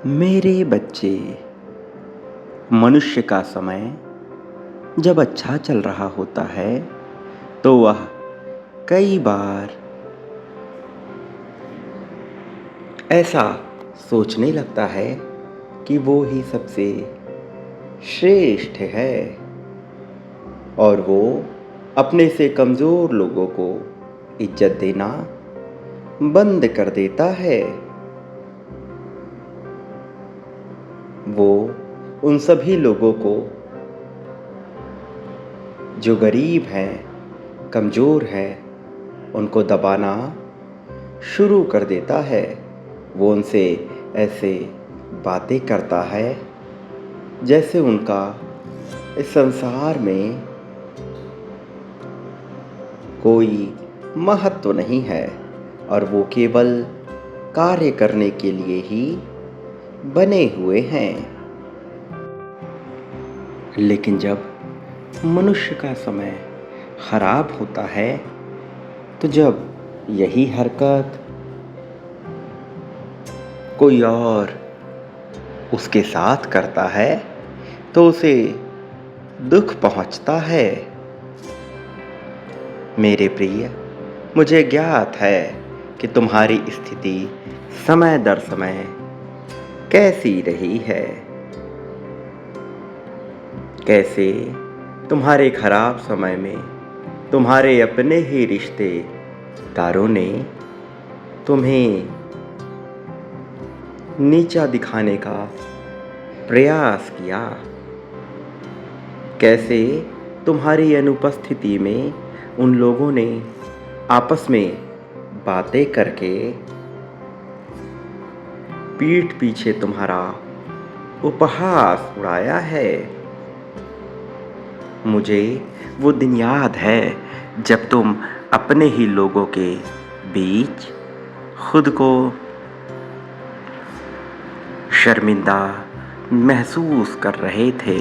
मेरे बच्चे, मनुष्य का समय जब अच्छा चल रहा होता है तो वह कई बार ऐसा सोचने लगता है कि वो ही सबसे श्रेष्ठ है और वो अपने से कमज़ोर लोगों को इज्जत देना बंद कर देता है। वो उन सभी लोगों को जो गरीब हैं, कमज़ोर हैं, उनको दबाना शुरू कर देता है। वो उनसे ऐसे बातें करता है जैसे उनका इस संसार में कोई महत्व नहीं है और वो केवल कार्य करने के लिए ही बने हुए हैं। लेकिन जब मनुष्य का समय खराब होता है तो जब यही हरकत कोई और उसके साथ करता है तो उसे दुख पहुंचता है। मेरे प्रिय, मुझे ज्ञात है कि तुम्हारी स्थिति समय दर समय कैसी रही है, कैसे तुम्हारे खराब समय में तुम्हारे अपने ही रिश्तेदारों ने तुम्हें नीचा दिखाने का प्रयास किया, कैसे तुम्हारी अनुपस्थिति में उन लोगों ने आपस में बातें करके पीठ पीछे तुम्हारा उपहास उड़ाया है। मुझे वो दिन याद है जब तुम अपने ही लोगों के बीच खुद को शर्मिंदा महसूस कर रहे थे।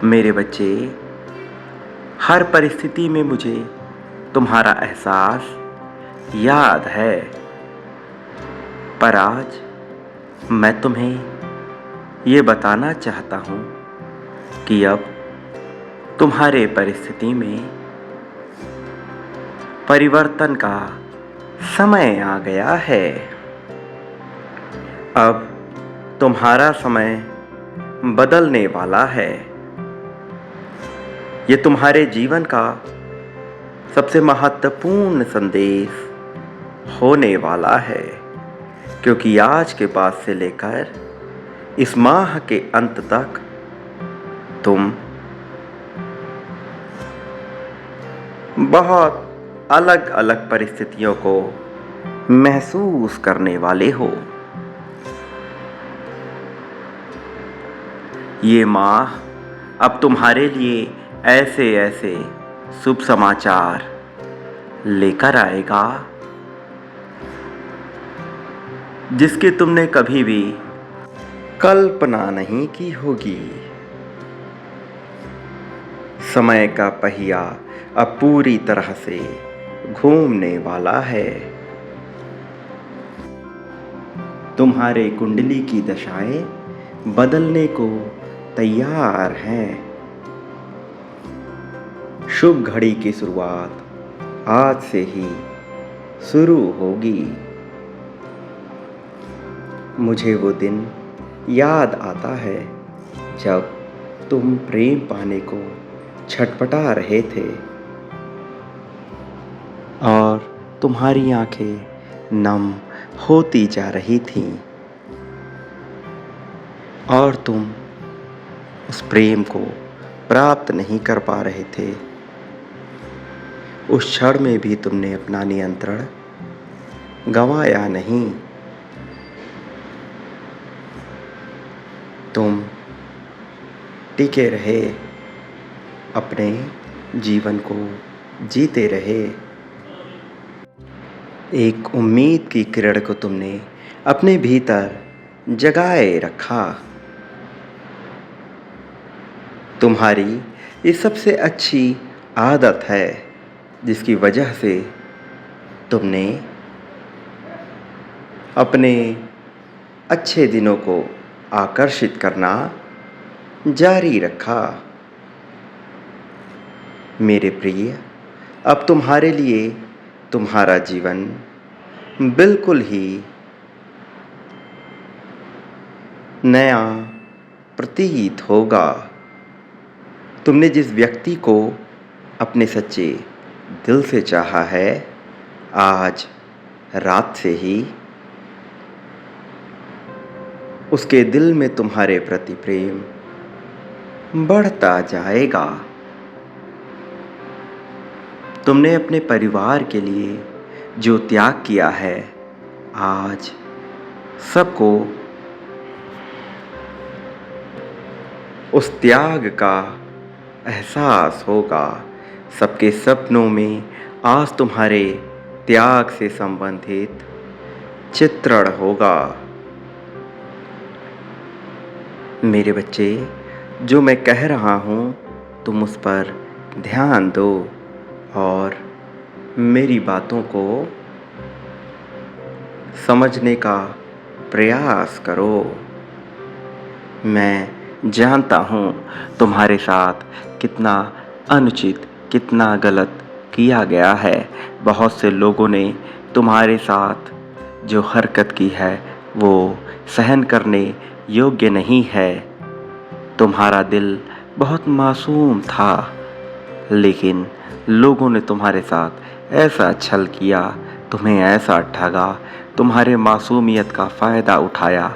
मेरे बच्चे, हर परिस्थिति में मुझे तुम्हारा एहसास याद है, पर आज मैं तुम्हें ये बताना चाहता हूँ कि अब तुम्हारे परिस्थिति में परिवर्तन का समय आ गया है। अब तुम्हारा समय बदलने वाला है। ये तुम्हारे जीवन का सबसे महत्वपूर्ण संदेश होने वाला है, क्योंकि आज के बाद से लेकर इस माह के अंत तक तुम बहुत अलग अलग परिस्थितियों को महसूस करने वाले हो। ये माह अब तुम्हारे लिए ऐसे ऐसे शुभ समाचार लेकर आएगा जिसकी तुमने कभी भी कल्पना नहीं की होगी। समय का पहिया अब पूरी तरह से घूमने वाला है। तुम्हारे कुंडली की दशाएं बदलने को तैयार हैं। शुभ घड़ी की शुरुआत आज से ही शुरू होगी। मुझे वो दिन याद आता है जब तुम प्रेम पाने को छटपटा रहे थे और तुम्हारी आंखें नम होती जा रही थीं और तुम उस प्रेम को प्राप्त नहीं कर पा रहे थे। उस क्षण में भी तुमने अपना नियंत्रण गंवाया नहीं। तुम टिके रहे, अपने जीवन को जीते रहे। एक उम्मीद की किरण को तुमने अपने भीतर जगाए रखा। तुम्हारी ये सबसे अच्छी आदत है जिसकी वजह से तुमने अपने अच्छे दिनों को आकर्षित करना जारी रखा। मेरे प्रिय, अब तुम्हारे लिए तुम्हारा जीवन बिल्कुल ही नया प्रतीत होगा। तुमने जिस व्यक्ति को अपने सच्चे दिल से चाहा है, आज रात से ही उसके दिल में तुम्हारे प्रति प्रेम बढ़ता जाएगा। तुमने अपने परिवार के लिए जो त्याग किया है, आज सबको उस त्याग का एहसास होगा। सबके सपनों में आज तुम्हारे त्याग से संबंधित चित्रण होगा। मेरे बच्चे, जो मैं कह रहा हूँ तुम उस पर ध्यान दो और मेरी बातों को समझने का प्रयास करो। मैं जानता हूँ तुम्हारे साथ कितना अनुचित, कितना गलत किया गया है। बहुत से लोगों ने तुम्हारे साथ जो हरकत की है वो सहन करने योग्य नहीं है। तुम्हारा दिल बहुत मासूम था, लेकिन लोगों ने तुम्हारे साथ ऐसा छल किया, तुम्हें ऐसा ठगा, तुम्हारे मासूमियत का फ़ायदा उठाया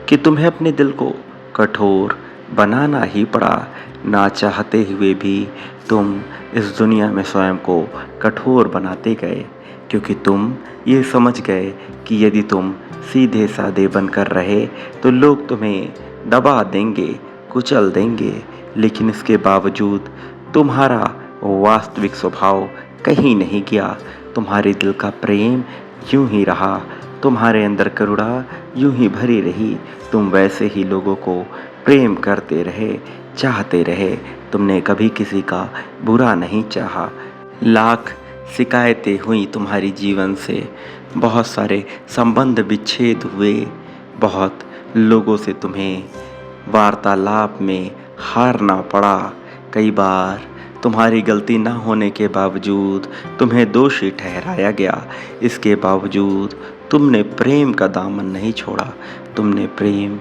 कि तुम्हें अपने दिल को कठोर बनाना ही पड़ा। ना चाहते हुए भी तुम इस दुनिया में स्वयं को कठोर बनाते गए, क्योंकि तुम ये समझ गए कि यदि तुम सीधे साधे बनकर रहे तो लोग तुम्हें दबा देंगे, कुचल देंगे। लेकिन इसके बावजूद तुम्हारा वास्तविक स्वभाव कहीं नहीं गया। तुम्हारे दिल का प्रेम यूं ही रहा, तुम्हारे अंदर करुणा यूं ही भरी रही। तुम वैसे ही लोगों को प्रेम करते रहे, चाहते रहे। तुमने कभी किसी का बुरा नहीं चाहा। लाख शिकायतें हुई तुम्हारी जीवन से, बहुत सारे संबंध विच्छेद हुए, बहुत लोगों से तुम्हें वार्तालाप में हारना पड़ा। कई बार तुम्हारी गलती न होने के बावजूद तुम्हें दोषी ठहराया गया। इसके बावजूद तुमने प्रेम का दामन नहीं छोड़ा, तुमने प्रेम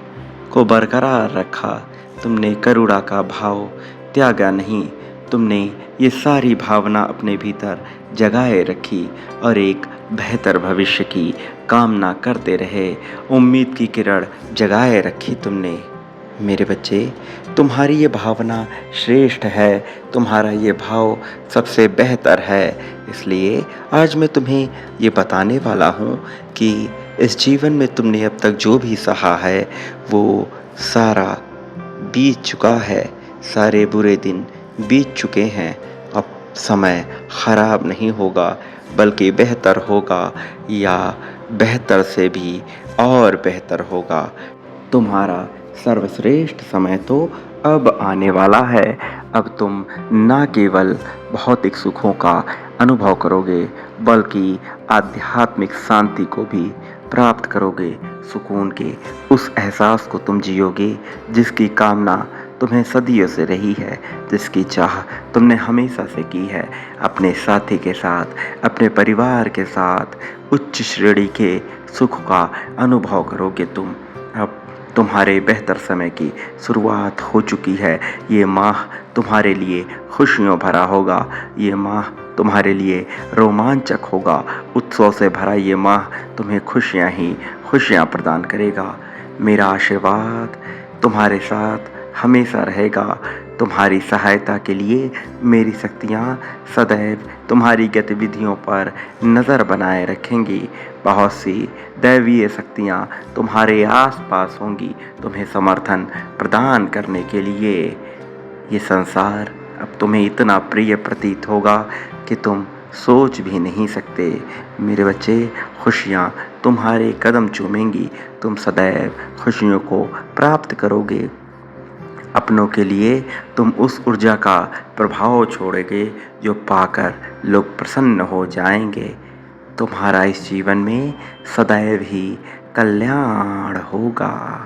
को बरकरार रखा, तुमने करुणा का भाव त्यागा नहीं। तुमने ये सारी भावना अपने भीतर जगाए रखी और एक बेहतर भविष्य की कामना करते रहे। उम्मीद की किरण जगाए रखी तुमने। मेरे बच्चे, तुम्हारी ये भावना श्रेष्ठ है, तुम्हारा ये भाव सबसे बेहतर है। इसलिए आज मैं तुम्हें ये बताने वाला हूँ कि इस जीवन में तुमने अब तक जो भी सहा है वो सारा बीत चुका है। सारे बुरे दिन बीत चुके हैं। अब समय खराब नहीं होगा, बल्कि बेहतर होगा, या बेहतर से भी और बेहतर होगा। तुम्हारा सर्वश्रेष्ठ समय तो अब आने वाला है। अब तुम न केवल भौतिक सुखों का अनुभव करोगे, बल्कि आध्यात्मिक शांति को भी प्राप्त करोगे। सुकून के उस एहसास को तुम जियोगे जिसकी कामना तुम्हें सदियों से रही है, जिसकी चाह तुमने हमेशा से की है। अपने साथी के साथ, अपने परिवार के साथ उच्च श्रेणी के सुख का अनुभव करोगे तुम। अब तुम्हारे बेहतर समय की शुरुआत हो चुकी है। ये माह तुम्हारे लिए खुशियों भरा होगा। ये माह तुम्हारे लिए रोमांचक होगा। उत्सव से भरा ये माह तुम्हें खुशियाँ ही खुशियाँ प्रदान करेगा। मेरा आशीर्वाद तुम्हारे साथ हमेशा रहेगा। तुम्हारी सहायता के लिए मेरी शक्तियाँ सदैव तुम्हारी गतिविधियों पर नज़र बनाए रखेंगी। बहुत सी दैवीय शक्तियाँ तुम्हारे आसपास होंगी, तुम्हें समर्थन प्रदान करने के लिए। ये संसार अब तुम्हें इतना प्रिय प्रतीत होगा कि तुम सोच भी नहीं सकते। मेरे बच्चे, खुशियाँ तुम्हारे कदम चूमेंगी। तुम सदैव खुशियों को प्राप्त करोगे। अपनों के लिए तुम उस ऊर्जा का प्रभाव छोड़ोगे जो पाकर लोग प्रसन्न हो जाएंगे। तुम्हारा इस जीवन में सदैव ही कल्याण होगा।